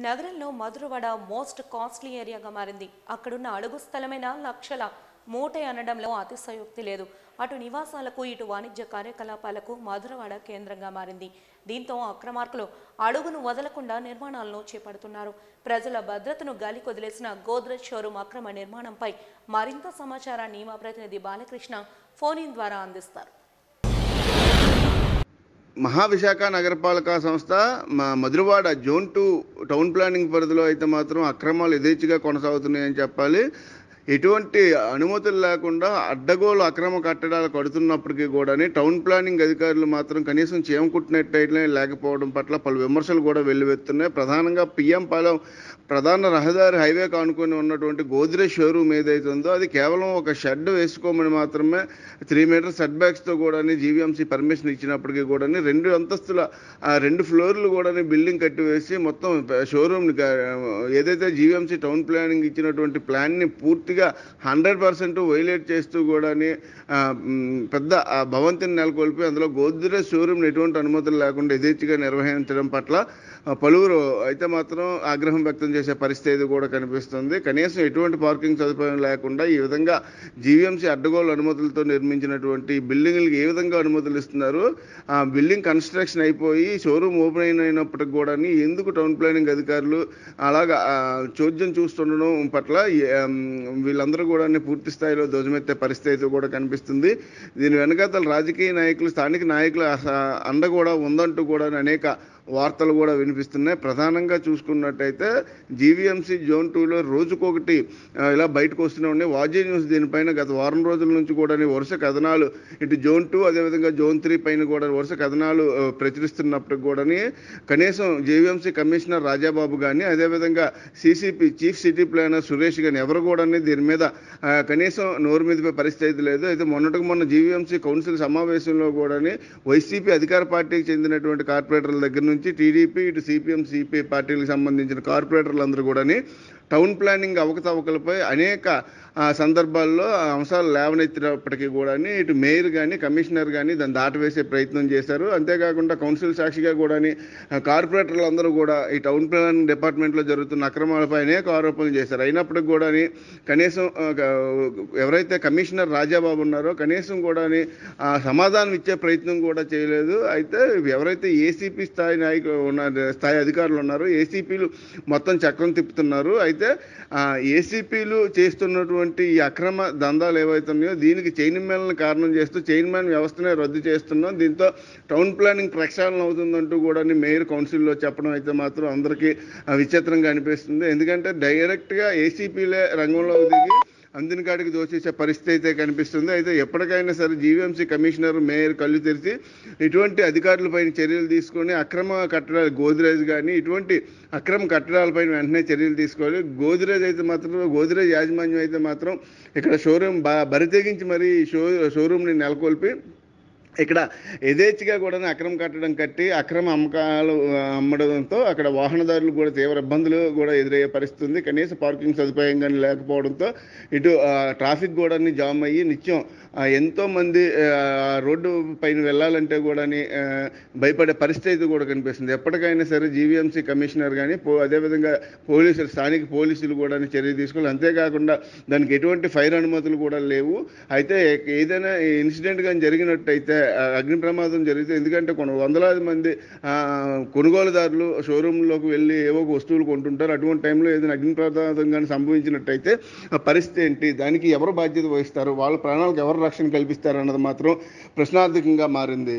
నగరంలో Madhurawada most costly ఏరియాగా మారింది. అక్కడున్న అడుగు స్థలమైన లక్షల మూటే అనడంలో అతిశయోక్తి లేదు. అటు నివాసాలకు ఇటు వాణిజ్య కార్యకలాపాలకు మధురవాడ కేంద్రంగా మారింది. దీంతో అక్రమార్కులు అడుగును వదలకుండా నిర్మాణాలను చేపడుతున్నారు. ప్రజల భద్రతను గాలి కొదిలేసిన గోద్రేజ్ షోరూమ్ అక్రమ నిర్మాణంపై మరింత సమాచారాన్ని మా ప్రతినిధి బాలకృష్ణ ఫోన్ ఇన్ ద్వారా అందిస్తారు. మహావిశాఖ నగరపాలక సంస్థ మధురవాడ జోన్ 2 టౌన్ ప్లానింగ్ పరిధిలో అయితే మాత్రం అక్రమాలు యథేచ్ఛగా కొనసాగుతున్నాయని చెప్పాలి. ఎటువంటి అనుమతులు లేకుండా అడ్డగోలు అక్రమ కట్టడాలు కడుతున్నప్పటికీ కూడా టౌన్ ప్లానింగ్ అధికారులు మాత్రం కనీసం చేమకుట్టినట్టయితే లేకపోవడం పట్ల పలు విమర్శలు కూడా వెల్లువెత్తున్నాయి. ప్రధానంగా పిఎం పాలెం ప్రధాన రహదారి హైవే కానుకొని ఉన్నటువంటి గోద్రేజ్ షోరూమ్ ఏదైతే ఉందో అది కేవలం ఒక షెడ్ వేసుకోమని మాత్రమే 3 మీటర్ సెట్ బ్యాక్స్తో కూడా జీవీఎంసీ పర్మిషన్ ఇచ్చినప్పటికీ కూడా 2 అంతస్తుల 2 ఫ్లోర్లు కూడా బిల్డింగ్ కట్టివేసి మొత్తం షోరూమ్ని ఏదైతే జీవీఎంసీ టౌన్ ప్లానింగ్ ఇచ్చినటువంటి ప్లాన్ని పూర్తిగా 100% వైలేట్ చేస్తూ కూడా పెద్ద భవంతిని నెలకొల్పి అందులో గోద్రేజ్ షోరూమ్ని ఎటువంటి అనుమతులు లేకుండా యథేచ్ఛగా నిర్వహించడం పట్ల పలువురు అయితే మాత్రం ఆగ్రహం వ్యక్తం చేసే పరిస్థితి కూడా కనిపిస్తుంది. కనీసం ఎటువంటి పార్కింగ్ సదుపాయం లేకుండా ఈ విధంగా జీవీఎంసీ అడ్డగోలు అనుమతులతో నిర్మించినటువంటి బిల్డింగ్లకు ఏ విధంగా అనుమతులు ఇస్తున్నారు? ఆ బిల్డింగ్ కన్స్ట్రక్షన్ అయిపోయి షోరూమ్ ఓపెన్ అయినప్పటికి కూడా ఎందుకు టౌన్ ప్లానింగ్ అధికారులు అలాగా చోద్యం చూస్తుండడం పట్ల వీళ్ళందరూ కూడా పూర్తి స్థాయిలో ధ్వజమెత్తే పరిస్థితి కూడా కనిపిస్తుంది. దీని వెనకాతల రాజకీయ నాయకులు, స్థానిక నాయకుల అండ కూడా ఉందంటూ కూడా అనేక వార్తలు కూడా వినిపిస్తున్నాయి. ప్రధానంగా చూసుకున్నట్టయితే జీవీఎంసీ జోన్ 2లో రోజుకొకటి ఇలా బయటకు వస్తూనే ఉన్నాయి. వాజీ న్యూస్ దీనిపైన గత వారం రోజుల నుంచి కూడా వరుస కథనాలు ఇటు జోన్ 2 అదేవిధంగా జోన్ 3 పైన కూడా వరుస కథనాలు ప్రచురిస్తున్నప్పటికి కూడా కనీసం జీవీఎంసీ కమిషనర్ రాజాబాబు కానీ అదేవిధంగా CCP chief city planar Suresh కానీ ఎవరు కూడా దీని మీద కనీసం నోరు మీదపై పరిస్థితి లేదు. అయితే మొన్న జీవీఎంసీ కౌన్సిల్ సమావేశంలో కూడా వైసీపీ అధికార పార్టీకి చెందినటువంటి కార్పొరేటర్ల దగ్గర నుంచి టీడీపీ ఇటు సిపిఎం సిపిఐ పార్టీలకు సంబంధించిన కార్పొరేటర్లందరూ కూడా టౌన్ ప్లానింగ్ అవకతవకలపై అనేక సందర్భాల్లో అంశాలు లేవనెత్తినప్పటికీ కూడా ఇటు మేయర్ కానీ కమిషనర్ కానీ దాన్ని దాటవేసే ప్రయత్నం చేశారు. అంతేకాకుండా కౌన్సిల్ సాక్షిగా కూడా కార్పొరేటర్లు అందరూ కూడా ఈ టౌన్ ప్లానింగ్ డిపార్ట్మెంట్లో జరుగుతున్న అక్రమాలపై అనేక ఆరోపణలు చేశారు. అయినప్పటికీ కూడా కనీసం ఎవరైతే కమిషనర్ రాజాబాబు ఉన్నారో కనీసం కూడా సమాధానం ఇచ్చే ప్రయత్నం కూడా చేయలేదు. అయితే ఎవరైతే ఏసీపీ స్థాయి అధికారులు ఉన్నారో ఏసీపీలు మొత్తం చక్రం తిప్పుతున్నారు. అయితే ఏసీపీలు చేస్తున్నటువంటి ఈ అక్రమ దందాలు ఏవైతున్నాయో దీనికి చైర్మన్లను కారణం చేస్తూ చైర్మన్ వ్యవస్థనే రద్దు చేస్తున్నాం, దీంతో టౌన్ ప్లానింగ్ ప్రక్షాళన అవుతుందంటూ కూడా మేయర్ కౌన్సిల్లో చెప్పడం అయితే మాత్రం అందరికీ విచిత్రంగా అనిపిస్తుంది. ఎందుకంటే డైరెక్ట్గా ఏసీపీలే రంగంలోకి దిగి అందిన కాడికి దోచేసే పరిస్థితి అయితే కనిపిస్తుంది. అయితే ఎప్పటికైనా సరే జీవీఎంసీ కమిషనర్ మేయర్ కళ్ళు తెరిచి ఇటువంటి అధికారులపైన చర్యలు తీసుకొని అక్రమ కట్టడాలు గోద్రేజ్ కానీ ఇటువంటి అక్రమ కట్టడాలపైన వెంటనే చర్యలు తీసుకోవాలి. గోద్రేజ్ యాజమాన్యం అయితే మాత్రం ఇక్కడ షోరూమ్ బరితెగించి మరి షోరూమ్ని నెలకొల్పి ఇక్కడ యథేచ్ఛగా కూడా అక్రమ కట్టడం కట్టి అక్రమ అమ్మకాలు అమ్మడంతో అక్కడ వాహనదారులు కూడా తీవ్ర ఇబ్బందులు కూడా ఎదురయ్యే పరిస్థితి ఉంది. కనీస పార్కింగ్ సదుపాయం కానీ లేకపోవడంతో ఇటు ట్రాఫిక్ కూడా జామ్ అయ్యి నిత్యం ఎంతోమంది రోడ్డు పైన వెళ్ళాలంటే కూడా భయపడే పరిస్థితి కూడా కనిపిస్తుంది. ఎప్పటికైనా సరే జీవీఎంసీ కమిషనర్ కానీ అదేవిధంగా పోలీసులు స్థానిక పోలీసులు కూడా చర్య తీసుకోవాలి. అంతేకాకుండా దానికి ఎటువంటి ఫైర్ అనుమతులు కూడా లేవు. అయితే ఏదైనా ఇన్సిడెంట్ కానీ జరిగినట్టయితే అగ్ని ప్రమాదం జరిగితే ఎందుకంటే కొన్ని వందలాది మంది కొనుగోలుదారులు షోరూంలోకి వెళ్ళి ఏవో వస్తువులు కొంటుంటారు. అటువంటి టైంలో ఏదైనా అగ్ని ప్రమాదం కానీ సంభవించినట్టయితే పరిస్థితి ఏంటి, దానికి ఎవరు బాధ్యత వహిస్తారు, వాళ్ళ ప్రాణాలకు ఎవరు రక్షణ కల్పిస్తారు అన్నది మాత్రం ప్రశ్నార్థకంగా మారింది.